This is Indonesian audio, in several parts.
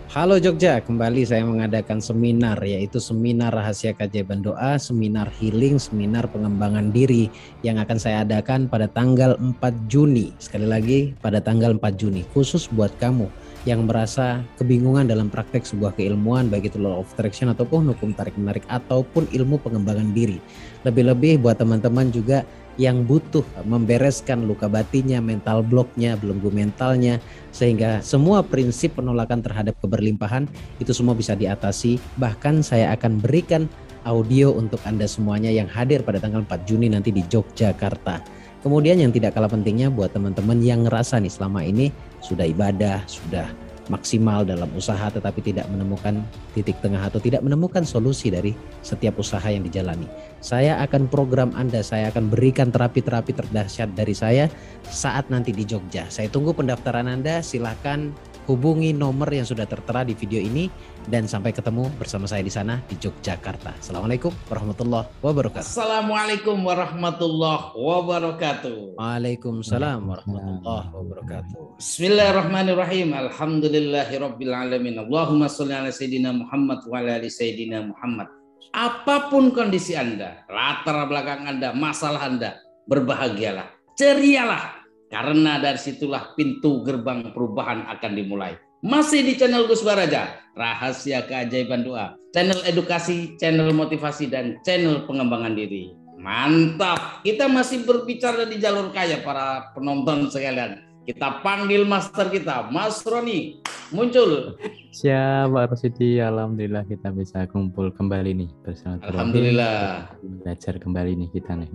Halo Jogja, kembali saya mengadakan seminar, yaitu seminar rahasia keajaiban doa, seminar healing, seminar pengembangan diri yang akan saya adakan pada tanggal 4 Juni. Sekali lagi, pada tanggal 4 Juni, khusus buat kamu yang merasa kebingungan dalam praktek sebuah keilmuan, baik itu law of attraction ataupun hukum tarik-menarik ataupun ilmu pengembangan diri. Lebih-lebih buat teman-teman juga yang butuh membereskan luka batinnya, mental blocknya, belenggu mentalnya, sehingga semua prinsip penolakan terhadap keberlimpahan itu semua bisa diatasi. Bahkan saya akan berikan audio untuk Anda semuanya yang hadir pada tanggal 4 Juni nanti di Yogyakarta. Kemudian yang tidak kalah pentingnya buat teman-teman yang ngerasa nih selama ini sudah ibadah, sudah maksimal dalam usaha tetapi tidak menemukan titik tengah atau tidak menemukan solusi dari setiap usaha yang dijalani. Saya akan program Anda, saya akan berikan terapi-terapi terdahsyat dari saya saat nanti di Jogja. Saya tunggu pendaftaran Anda, silakan hubungi nomor yang sudah tertera di video ini dan sampai ketemu bersama saya di sana di Yogyakarta. Assalamualaikum warahmatullahi wabarakatuh. Assalamualaikum warahmatullahi wabarakatuh. Waalaikumsalam warahmatullahi wabarakatuh. Bismillahirrahmanirrahim. Alhamdulillahirabbil alamin. Allahumma sholli ala sayidina Muhammad wa ala ali sayidina Muhammad. Apapun kondisi Anda, latar belakang Anda, masalah Anda, berbahagialah, cerialah. Karena dari situlah pintu gerbang perubahan akan dimulai. Masih di channel Gus Baraja, rahasia keajaiban doa, channel edukasi, channel motivasi, dan channel pengembangan diri. Mantap, kita masih berbicara di jalur kaya para penonton sekalian. Kita panggil master kita, Mas Roni, muncul. Siap, Pak Rosidi. Alhamdulillah kita bisa kumpul kembali nih bersama Alhamdulillah. Belajar kembali nih kita nih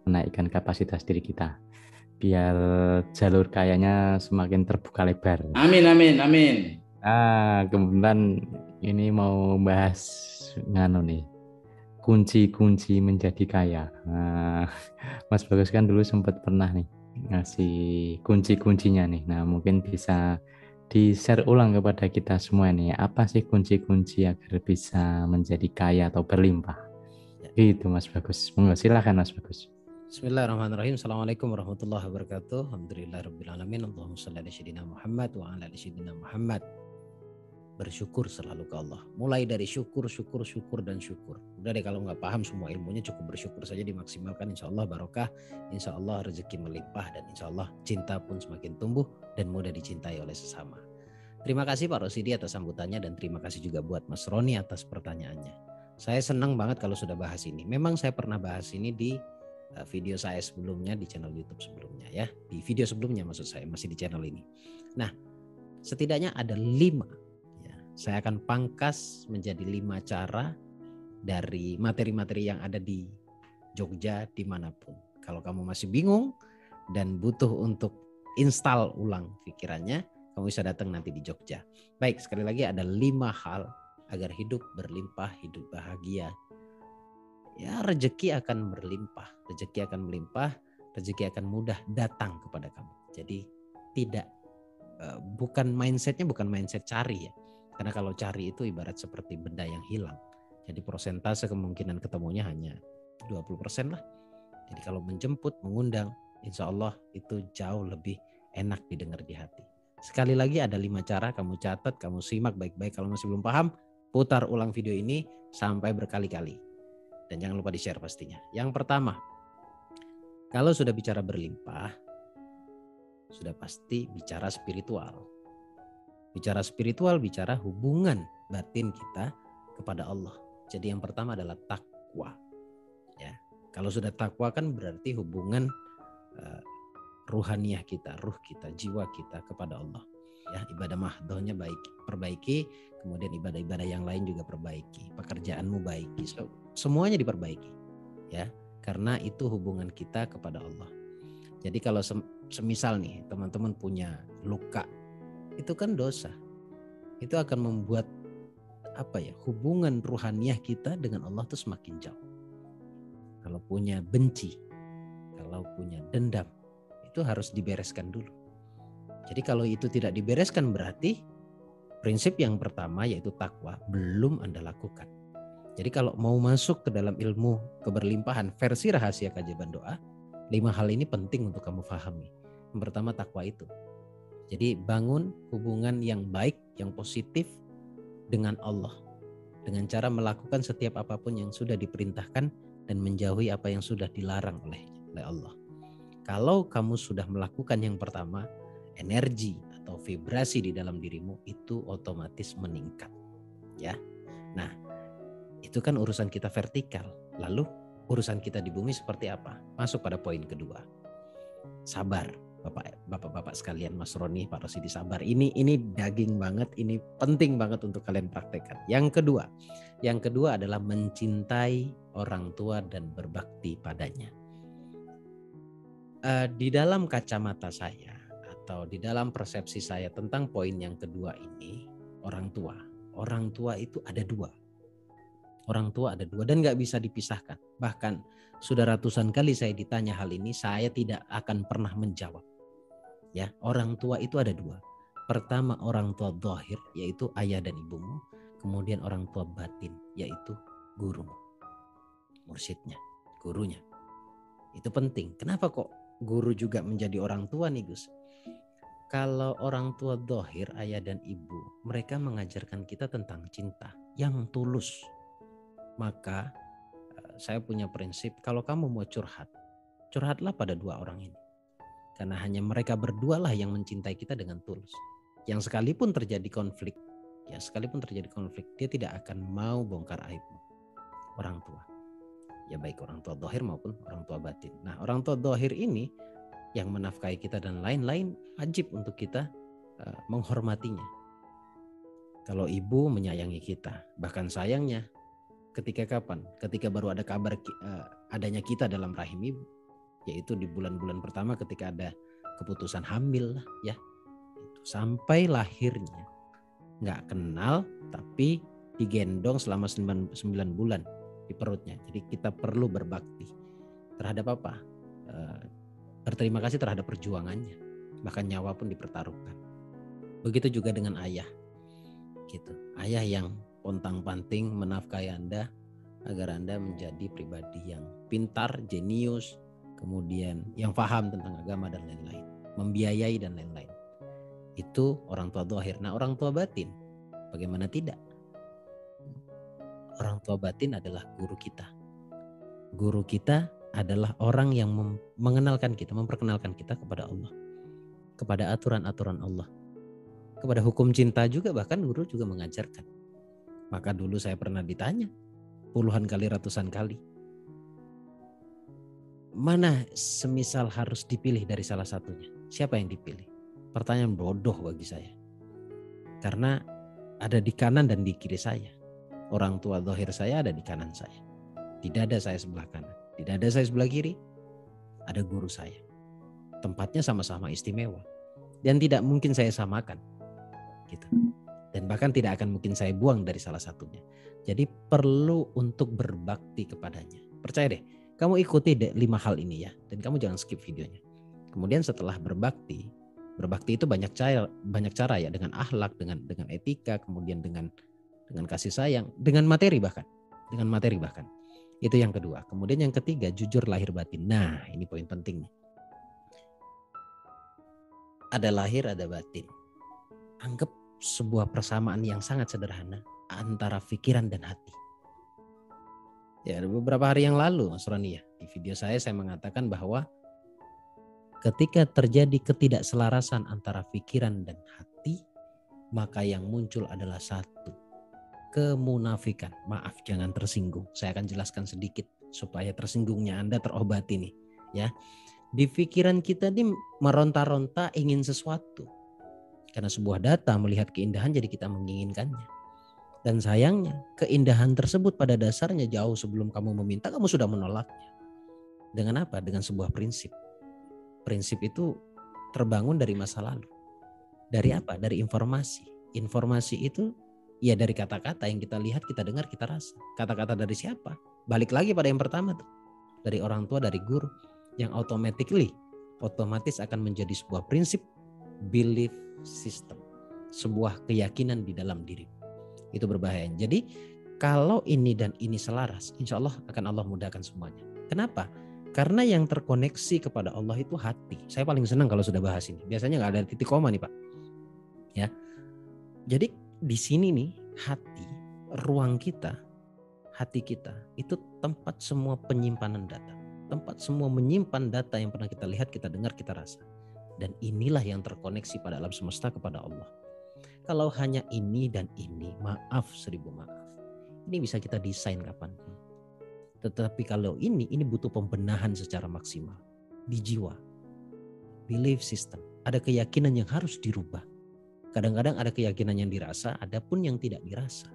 menaikkan kapasitas diri kita biar jalur kayanya semakin terbuka lebar. Amin, amin, amin. Kemudian ini mau bahas nih kunci-kunci menjadi kaya. Mas Bagus kan dulu sempat pernah nih ngasih kunci-kuncinya nih. Nah, mungkin bisa di-share ulang kepada kita semua nih, apa sih kunci-kunci agar bisa menjadi kaya atau berlimpah? Gitu Mas Bagus. Monggo silakan Mas Bagus. Bismillahirrahmanirrahim. Assalamualaikum warahmatullahi wabarakatuh. Alhamdulillahirabbil alamin. Allahumma shalli ala sayyidina Muhammad wa ala ali sayyidina Muhammad. Bersyukur selalu ke Allah. Mulai dari syukur, dan syukur. Udah deh, kalau nggak paham semua ilmunya, cukup bersyukur saja, dimaksimalkan. Insya Allah barokah, insya Allah rezeki melimpah, dan insya Allah cinta pun semakin tumbuh dan mudah dicintai oleh sesama. Terima kasih Pak Rosidi atas sambutannya, dan terima kasih juga buat Mas Roni atas pertanyaannya. Saya senang banget kalau sudah bahas ini. Memang saya pernah bahas ini di video saya sebelumnya, di channel YouTube sebelumnya ya. Di video sebelumnya maksud saya, masih di channel ini. Nah, setidaknya ada 5. Saya akan pangkas menjadi 5 cara dari materi-materi yang ada di Jogja dimanapun. Kalau kamu masih bingung dan butuh untuk install ulang pikirannya, kamu bisa datang nanti di Jogja. Baik, sekali lagi ada 5 hal agar hidup berlimpah, hidup bahagia. Ya, rezeki akan berlimpah, rezeki akan melimpah, rezeki akan mudah datang kepada kamu. Jadi tidak bukan mindsetnya bukan mindset cari ya. Karena kalau cari itu ibarat seperti benda yang hilang. Jadi persentase kemungkinan ketemunya hanya 20% lah. Jadi kalau menjemput, mengundang, insya Allah itu jauh lebih enak didengar di hati. Sekali lagi ada 5 cara, kamu catat, kamu simak baik-baik. Kalau masih belum paham, putar ulang video ini sampai berkali-kali. Dan jangan lupa di-share pastinya. Yang pertama, kalau sudah bicara berlimpah, sudah pasti bicara spiritual. Bicara spiritual, bicara hubungan batin kita kepada Allah. Jadi yang pertama adalah takwa. Ya, kalau sudah takwa kan berarti hubungan ruhaniyah kita, ruh kita, jiwa kita kepada Allah. Ya, ibadah mahdohnya perbaiki, kemudian ibadah-ibadah yang lain juga perbaiki, pekerjaanmu baiki, semuanya diperbaiki. Ya, karena itu hubungan kita kepada Allah. Jadi kalau semisal nih teman-teman punya luka, itu kan dosa. Itu akan membuat hubungan ruhaniyah kita dengan Allah itu semakin jauh. Kalau punya benci, kalau punya dendam, itu harus dibereskan dulu. Jadi kalau itu tidak dibereskan, berarti prinsip yang pertama yaitu takwa belum Anda lakukan. Jadi kalau mau masuk ke dalam ilmu keberlimpahan versi rahasia keajaiban doa, 5 hal ini penting untuk kamu pahami. Yang pertama takwa itu. Jadi bangun hubungan yang baik, yang positif dengan Allah. Dengan cara melakukan setiap apapun yang sudah diperintahkan dan menjauhi apa yang sudah dilarang oleh Allah. Kalau kamu sudah melakukan yang pertama, energi atau vibrasi di dalam dirimu itu otomatis meningkat. Ya. Nah, itu kan urusan kita vertikal. Lalu urusan kita di bumi seperti apa? Masuk pada poin kedua. Sabar. Bapak-bapak sekalian, Mas Roni, Pak Rosidi, sabar. Ini daging banget, ini penting banget untuk kalian praktekkan. Yang kedua adalah mencintai orang tua dan berbakti padanya. Di dalam kacamata saya atau di dalam persepsi saya tentang poin yang kedua ini, orang tua itu ada dua. Orang tua ada dua dan gak bisa dipisahkan. Bahkan sudah ratusan kali saya ditanya hal ini, saya tidak akan pernah menjawab. Ya, orang tua itu ada dua. Pertama orang tua zahir, yaitu ayah dan ibumu. Kemudian orang tua batin, yaitu gurumu, mursyidnya, gurunya. Itu penting. Kenapa kok guru juga menjadi orang tua nih Gus? Kalau orang tua zahir, ayah dan ibu, mereka mengajarkan kita tentang cinta yang tulus. Maka saya punya prinsip, kalau kamu mau curhatlah pada dua orang ini. Karena hanya mereka berdua lah yang mencintai kita dengan tulus. Yang sekalipun terjadi konflik, dia tidak akan mau bongkar aibmu. Orang tua. Ya baik orang tua zahir maupun orang tua batin. Nah, orang tua zahir ini yang menafkahi kita dan lain-lain, wajib untuk kita menghormatinya. Kalau ibu menyayangi kita, bahkan sayangnya ketika kapan? Ketika baru ada kabar adanya kita dalam rahim ibu. Yaitu di bulan-bulan pertama ketika ada keputusan hamil lah ya. Sampai lahirnya. Nggak kenal tapi digendong selama 9 bulan di perutnya. Jadi kita perlu berbakti terhadap apa? Berterima kasih terhadap perjuangannya. Bahkan nyawa pun dipertaruhkan. Begitu juga dengan ayah. Gitu. Ayah yang pontang-panting menafkahi Anda agar Anda menjadi pribadi yang pintar, jenius, kemudian yang paham tentang agama dan lain-lain, membiayai dan lain-lain. Itu orang tua zahir. Nah, orang tua batin, bagaimana tidak? Orang tua batin adalah guru kita. Guru kita adalah orang yang mengenalkan kita, memperkenalkan kita kepada Allah, kepada aturan-aturan Allah, kepada hukum cinta juga, bahkan guru juga mengajarkan. Maka dulu saya pernah ditanya puluhan kali, ratusan kali, mana semisal harus dipilih dari salah satunya? Siapa yang dipilih? Pertanyaan bodoh bagi saya. Karena ada di kanan dan di kiri saya. Orang tua zahir saya ada di kanan saya. Di dada saya sebelah kanan. Di dada saya sebelah kiri ada guru saya. Tempatnya sama-sama istimewa. Dan tidak mungkin saya samakan. Gitu. Dan bahkan tidak akan mungkin saya buang dari salah satunya. Jadi perlu untuk berbakti kepadanya. Percaya deh. Kamu ikuti 5 hal ini ya, dan kamu jangan skip videonya. Kemudian setelah berbakti itu banyak cara ya, dengan akhlak, dengan etika, kemudian dengan kasih sayang, dengan materi bahkan. Itu yang kedua. Kemudian yang ketiga, jujur lahir batin. Nah, ini poin penting nih. Ada lahir, ada batin. Anggap sebuah persamaan yang sangat sederhana antara pikiran dan hati. Ya, beberapa hari yang lalu Mas Roni ya, di video saya mengatakan bahwa ketika terjadi ketidakselarasan antara pikiran dan hati, maka yang muncul adalah satu, kemunafikan. Maaf, jangan tersinggung. Saya akan jelaskan sedikit supaya tersinggungnya Anda terobati nih, ya. Di pikiran kita ini meronta-ronta ingin sesuatu. Karena sebuah data melihat keindahan jadi kita menginginkannya. Dan sayangnya keindahan tersebut pada dasarnya jauh sebelum kamu meminta, kamu sudah menolaknya. Dengan apa? Dengan sebuah prinsip. Prinsip itu terbangun dari masa lalu. Dari apa? Dari informasi. Informasi itu ya dari kata-kata yang kita lihat, kita dengar, kita rasa. Kata-kata dari siapa? Balik lagi pada yang pertama tuh. Dari orang tua, dari guru. Yang otomatis akan menjadi sebuah prinsip, belief system. Sebuah keyakinan di dalam diri. Itu berbahaya. Jadi kalau ini dan ini selaras, insya Allah akan Allah mudahkan semuanya. Kenapa? Karena yang terkoneksi kepada Allah itu hati. Saya paling senang kalau sudah bahas ini. Biasanya nggak ada titik koma nih Pak. Ya. Jadi di sini nih hati, ruang kita, hati kita itu tempat semua penyimpanan data. Tempat semua menyimpan data yang pernah kita lihat, kita dengar, kita rasa. Dan inilah yang terkoneksi pada alam semesta kepada Allah. Kalau hanya ini dan ini, maaf 1000 maaf. Ini bisa kita desain kapanpun. Tetapi kalau ini butuh pembenahan secara maksimal. Di jiwa. Belief system. Ada keyakinan yang harus dirubah. Kadang-kadang ada keyakinan yang dirasa, ada pun yang tidak dirasa.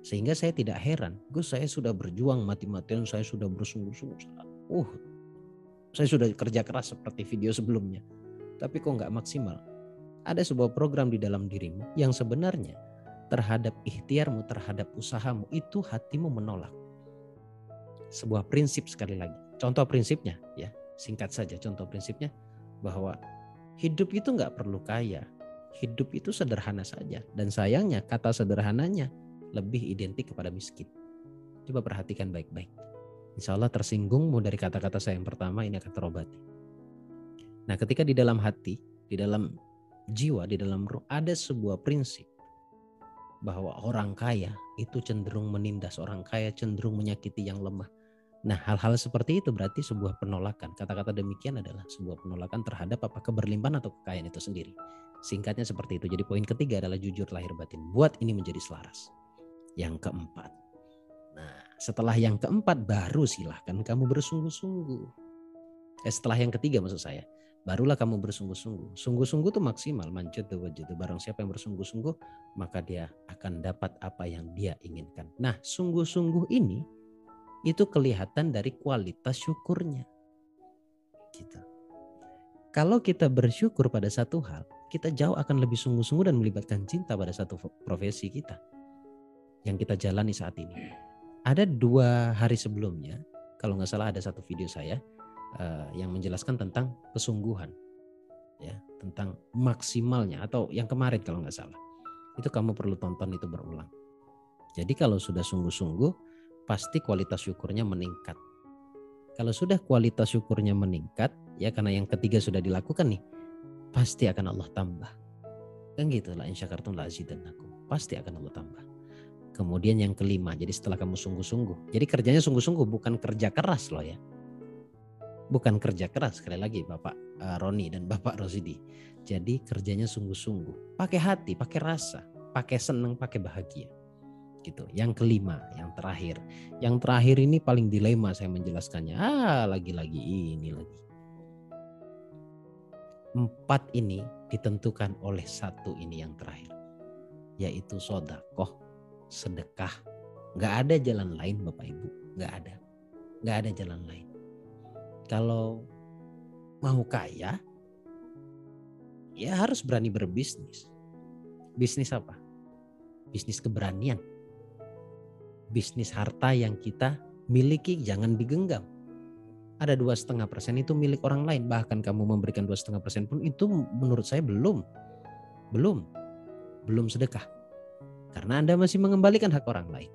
Sehingga saya tidak heran. Gus, saya sudah berjuang mati-matian, saya sudah bersungguh-sungguh. Saya sudah kerja keras seperti video sebelumnya. Tapi kok nggak maksimal. Ada sebuah program di dalam dirimu yang sebenarnya terhadap ikhtiarmu, terhadap usahamu, itu hatimu menolak. Sebuah prinsip sekali lagi. Contoh prinsipnya ya, singkat saja contoh prinsipnya bahwa hidup itu nggak perlu kaya. Hidup itu sederhana saja. Dan sayangnya kata sederhananya lebih identik kepada miskin. Coba perhatikan baik-baik. Insya Allah tersinggungmu dari kata-kata saya yang pertama ini akan terobati. Nah ketika di dalam hati, di dalam jiwa, di dalam ruh ada sebuah prinsip bahwa orang kaya itu cenderung menindas, orang kaya cenderung menyakiti yang lemah. Nah hal-hal seperti itu berarti sebuah penolakan. Kata-kata demikian adalah sebuah penolakan terhadap apa keberlimpahan atau kekayaan itu sendiri. Singkatnya seperti itu. Jadi poin ketiga adalah jujur lahir batin. Buat ini menjadi selaras. Yang keempat. Nah setelah yang keempat baru silahkan kamu bersungguh-sungguh. Setelah yang ketiga maksud saya. Barulah kamu bersungguh-sungguh. Sungguh-sungguh itu maksimal. Manjat wajib. Barang siapa yang bersungguh-sungguh maka dia akan dapat apa yang dia inginkan. Nah sungguh-sungguh ini itu kelihatan dari kualitas syukurnya. Gitu. Kalau kita bersyukur pada satu hal, kita jauh akan lebih sungguh-sungguh dan melibatkan cinta pada satu profesi kita yang kita jalani saat ini. Ada 2 hari sebelumnya, kalau nggak salah ada satu video saya yang menjelaskan tentang kesungguhan, ya, tentang maksimalnya atau yang kemarin kalau nggak salah. Itu kamu perlu tonton itu berulang. Jadi kalau sudah sungguh-sungguh, pasti kualitas syukurnya meningkat. Kalau sudah kualitas syukurnya meningkat, ya karena yang ketiga sudah dilakukan nih, pasti akan Allah tambah. Kan gitu lah, in syakartum la azidannakum. Pasti akan Allah tambah. Kemudian yang kelima, jadi setelah kamu sungguh-sungguh. Jadi kerjanya sungguh-sungguh, bukan kerja keras loh ya. Bukan kerja keras, sekali lagi Bapak Roni dan Bapak Rosidi. Jadi kerjanya sungguh-sungguh. Pakai hati, pakai rasa, pakai senang, pakai bahagia. Gitu. Yang kelima, yang terakhir. Yang terakhir ini paling dilema saya menjelaskannya. Lagi-lagi ini lagi. 4 ini ditentukan oleh 1 ini yang terakhir. Yaitu sodakoh, sedekah. Gak ada jalan lain Bapak Ibu. Gak ada. Gak ada jalan lain. Kalau mau kaya, ya harus berani berbisnis. Bisnis apa? Bisnis keberanian. Bisnis harta yang kita miliki jangan digenggam. Ada 2,5% itu milik orang lain. Bahkan kamu memberikan 2,5% pun itu menurut saya belum sedekah. Karena Anda masih mengembalikan hak orang lain.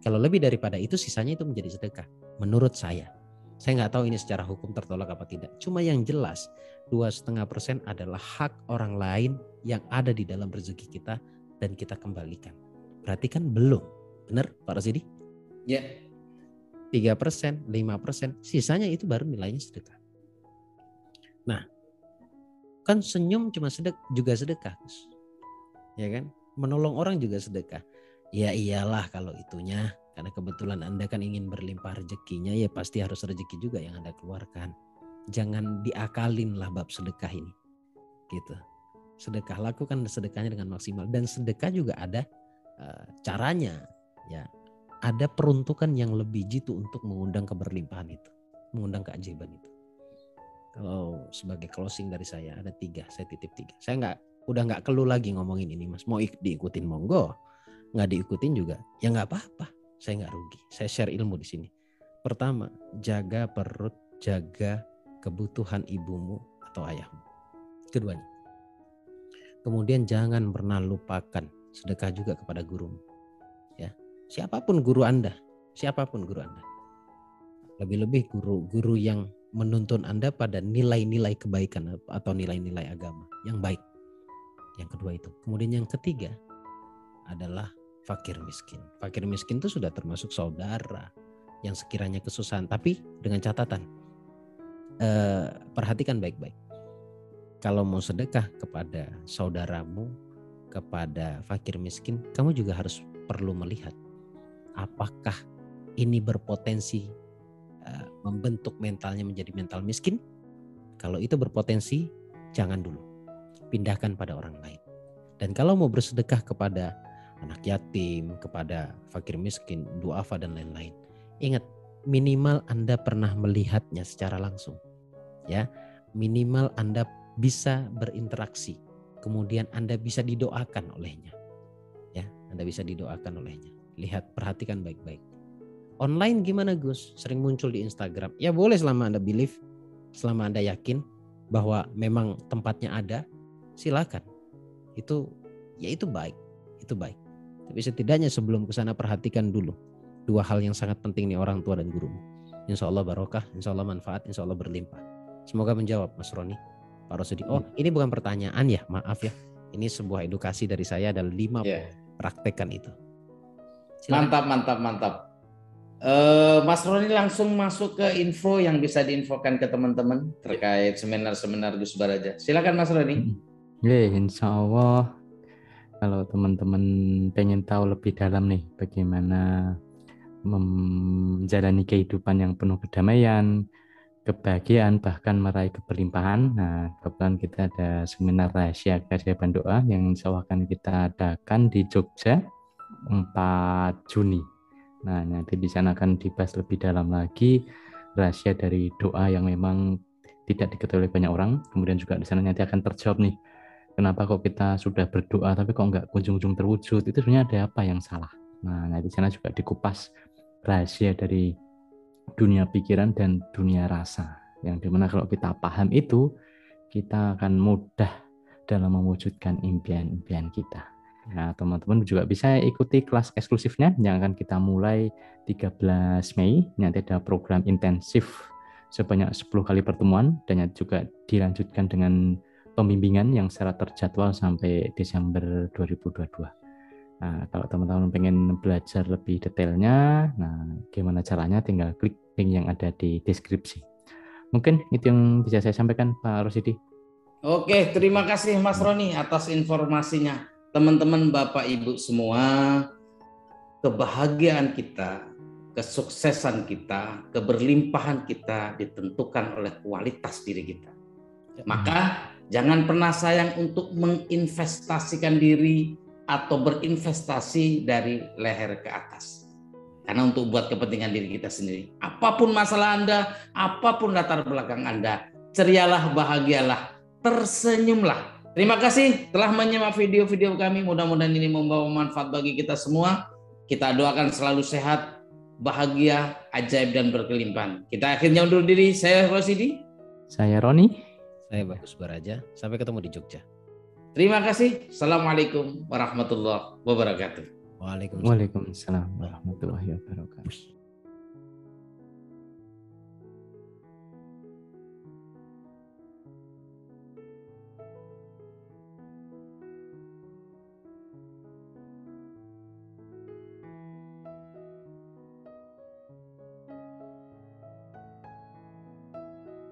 Kalau lebih daripada itu sisanya itu menjadi sedekah. Menurut saya. Saya nggak tahu ini secara hukum tertolak apa tidak. Cuma yang jelas 2,5% adalah hak orang lain yang ada di dalam rezeki kita dan kita kembalikan. Berarti kan belum. Benar Pak Rasidi? Ya. 3%, 5%, sisanya itu baru nilainya sedekah. Nah, kan senyum cuma juga sedekah. Ya kan? Menolong orang juga sedekah. Ya iyalah kalau itunya. Karena kebetulan Anda kan ingin berlimpah rezekinya, ya pasti harus rezeki juga yang Anda keluarkan. Jangan diakalin lah bab sedekah ini. Gitu. Sedekah, lakukan sedekahnya dengan maksimal. Dan sedekah juga ada caranya. Ya, ada peruntukan yang lebih jitu untuk mengundang keberlimpahan itu, mengundang keajaiban itu. Kalau sebagai closing dari saya ada 3, saya titip 3. Saya udah nggak keluh lagi ngomongin ini Mas. Mau diikutin monggo, nggak diikutin juga ya nggak apa-apa. Saya nggak rugi. Saya share ilmu di sini. Pertama, jaga perut, jaga kebutuhan ibumu atau ayahmu. Keduanya. Kemudian jangan pernah lupakan sedekah juga kepada gurumu. Ya. Siapapun guru Anda. Lebih-lebih guru-guru yang menuntun Anda pada nilai-nilai kebaikan atau nilai-nilai agama yang baik. Yang kedua itu. Kemudian yang ketiga adalah fakir miskin. Fakir miskin itu sudah termasuk saudara yang sekiranya kesusahan. Tapi dengan catatan, perhatikan baik-baik. Kalau mau sedekah kepada saudaramu, kepada fakir miskin, kamu juga harus perlu melihat apakah ini berpotensi membentuk mentalnya menjadi mental miskin. Kalau itu berpotensi, jangan dulu, pindahkan pada orang lain. Dan kalau mau bersedekah kepada anak yatim, kepada fakir miskin, duafa dan lain-lain, ingat, minimal Anda pernah melihatnya secara langsung, ya. Minimal Anda bisa berinteraksi, kemudian Anda bisa didoakan olehnya, ya. Anda bisa didoakan olehnya. Lihat, perhatikan baik-baik. Online gimana Gus? Sering muncul di Instagram. Ya boleh selama Anda believe, selama Anda yakin bahwa memang tempatnya ada, silakan. Itu baik, itu baik. Tapi setidaknya sebelum ke sana perhatikan dulu dua hal yang sangat penting nih, orang tua dan gurumu. Insya Allah barokah, insya Allah manfaat, insya Allah berlimpah. Semoga menjawab Mas Roni, Pak Rosidi. Oh, ini bukan pertanyaan ya, maaf ya. Ini sebuah edukasi dari saya, ada 5 praktekkan itu. Silakan. Mantap. Mas Roni langsung masuk ke info yang bisa diinfokan ke teman-teman terkait seminar-seminar Gus Baraja. Silakan Mas Roni. Insya Allah kalau teman-teman pengen tahu lebih dalam nih bagaimana menjalani kehidupan yang penuh kedamaian, kebahagiaan, bahkan meraih keberlimpahan. Nah, kebetulan kita ada seminar rahasia keajaiban doa yang insya Allah akan kita adakan di Jogja 4 Juni. Nah, nanti di sana akan dibahas lebih dalam lagi rahasia dari doa yang memang tidak diketahui oleh banyak orang. Kemudian juga di sana nanti akan terjawab nih, kenapa kok kita sudah berdoa tapi kok nggak kunjung-kunjung terwujud? Itu sebenarnya ada apa yang salah? Nah, di sana juga dikupas rahasia dari dunia pikiran dan dunia rasa. Yang dimana kalau kita paham itu, kita akan mudah dalam mewujudkan impian-impian kita. Nah, teman-teman juga bisa ikuti kelas eksklusifnya yang akan kita mulai 13 Mei. Nanti ada program intensif sebanyak 10 kali pertemuan dan juga dilanjutkan dengan pembimbingan yang secara terjadwal sampai Desember 2022. Nah, kalau teman-teman pengen belajar lebih detailnya, nah gimana caranya, tinggal klik link yang ada di deskripsi. Mungkin itu yang bisa saya sampaikan, Pak Rosidi. Oke, terima kasih Mas Roni atas informasinya. Teman-teman, Bapak Ibu semua, kebahagiaan kita, kesuksesan kita, keberlimpahan kita ditentukan oleh kualitas diri kita. Maka jangan pernah sayang untuk menginvestasikan diri atau berinvestasi dari leher ke atas. Karena untuk buat kepentingan diri kita sendiri. Apapun masalah Anda, apapun latar belakang Anda, cerialah, bahagialah, tersenyumlah. Terima kasih telah menyimak video-video kami. Mudah-mudahan ini membawa manfaat bagi kita semua. Kita doakan selalu sehat, bahagia, ajaib, dan berkelimpahan. Kita akhirnya undur diri. Saya Rosidi. Saya Roni. Saya Bagus Baraja. Sampai ketemu di Jogja. Terima kasih. Assalamualaikum warahmatullahi wabarakatuh. Waalaikumsalam warahmatullahi wabarakatuh.